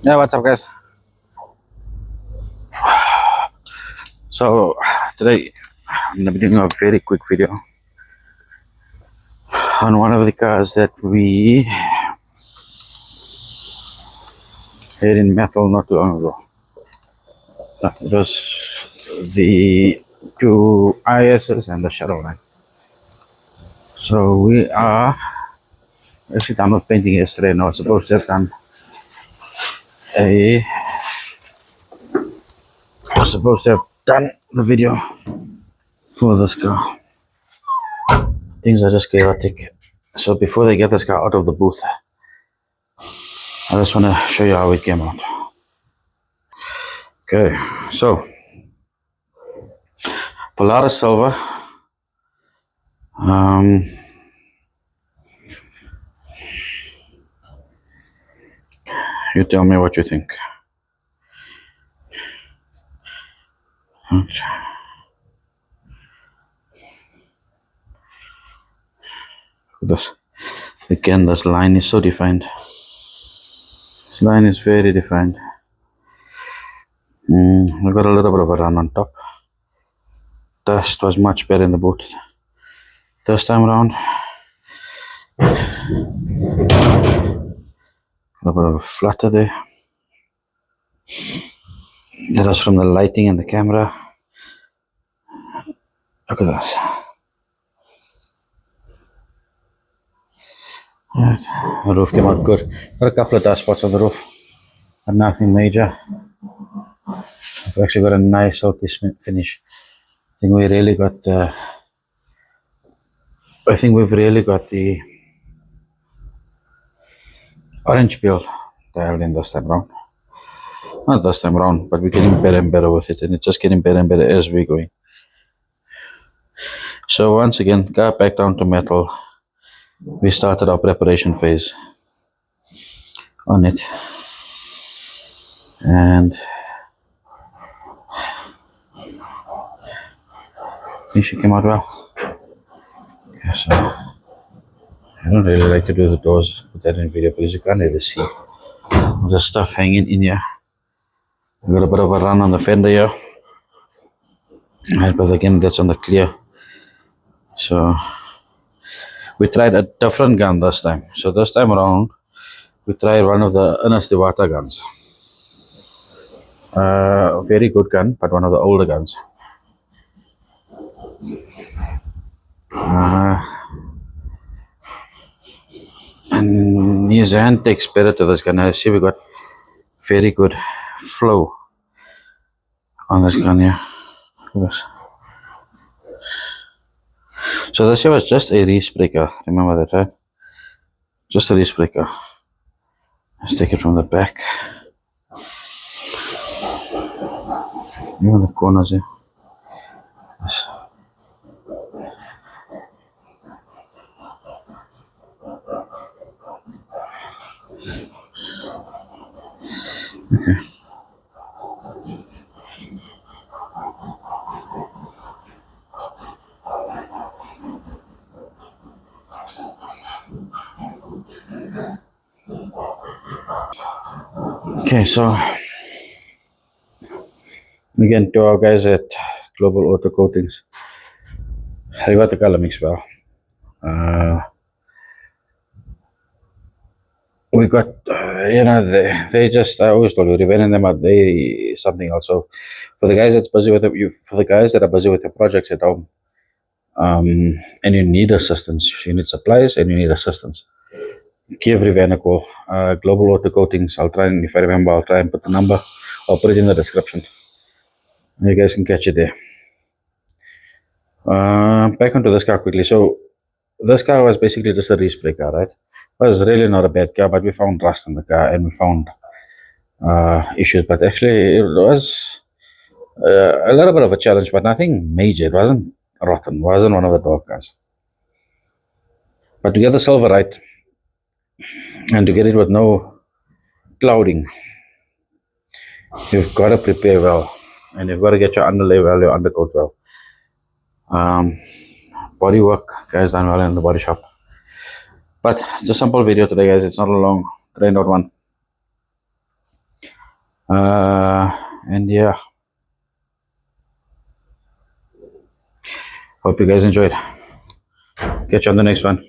Yeah, what's up, guys? So today I'm gonna be doing a very quick video on one of the cars that we had in metal not too long ago. It was the two ISs and the Shadow Line. So we are actually done with painting yesterday, and I was supposed to have done a the video for this car. Things are just chaotic. So before they get this car out of the booth, I just want to show you how it came out. Okay, so Polaris Silver. You tell me what you think. Okay. This again, this line is so defined. This line is very defined. We got a little bit of a run on top. Dust was much better in the boot this time around. A little bit of a flutter there. That was from the lighting and the camera. Look at this. Right. The roof came out good. Got a couple of dust spots on the roof, but nothing major. I've actually got a nice silky finish. I think we've really got the orange peel dialed in this time around. Not this time around, but we're getting better and better with it, and it's just getting better and better as we're going. So once again, got back down to metal. We started our preparation phase on it, and I think she came out well. Okay, so I don't really like to do the doors with that in video because you can't really see the stuff hanging in here. We got a bit of a run on the fender here, but again that's on the clear. So we tried a different gun this time. So this time around we tried one of the Ernest Iwata guns. A very good gun, but one of the older guns. And his hand takes better to this gun. I see we got very good flow on this gun here. Yes. So this here was just a respray car. Remember that, right? Just a respray car. Let's take it from the back. Even the corners here. Yes. Okay. Okay, so again to our guys at Global Auto Coatings, I got the color mix well. We got, they just, I always told you, Repaint and them are they something else. So for the guys that's busy with it, for the guys that are busy with their projects at home, and you need assistance, you need supplies and you need assistance, give Repaint a call. Global Auto Coatings, I'll try and, if I remember, I'll try and put the number, I'll put it in the description. You guys can catch it there. Back onto this car quickly. So this car was basically just a respray car, right? It was really not a bad car, but we found rust in the car and we found issues. But actually, it was a little bit of a challenge, but nothing major. It wasn't rotten. It wasn't one of the dog cars. But to get the silver right and to get it with no clouding, you've got to prepare well, and you've got to get your underlay well, your undercoat well. Bodywork, guys, done well in the body shop. But it's a simple video today, guys. It's not a long, drained out one. And yeah, hope you guys enjoyed. Catch you on the next one.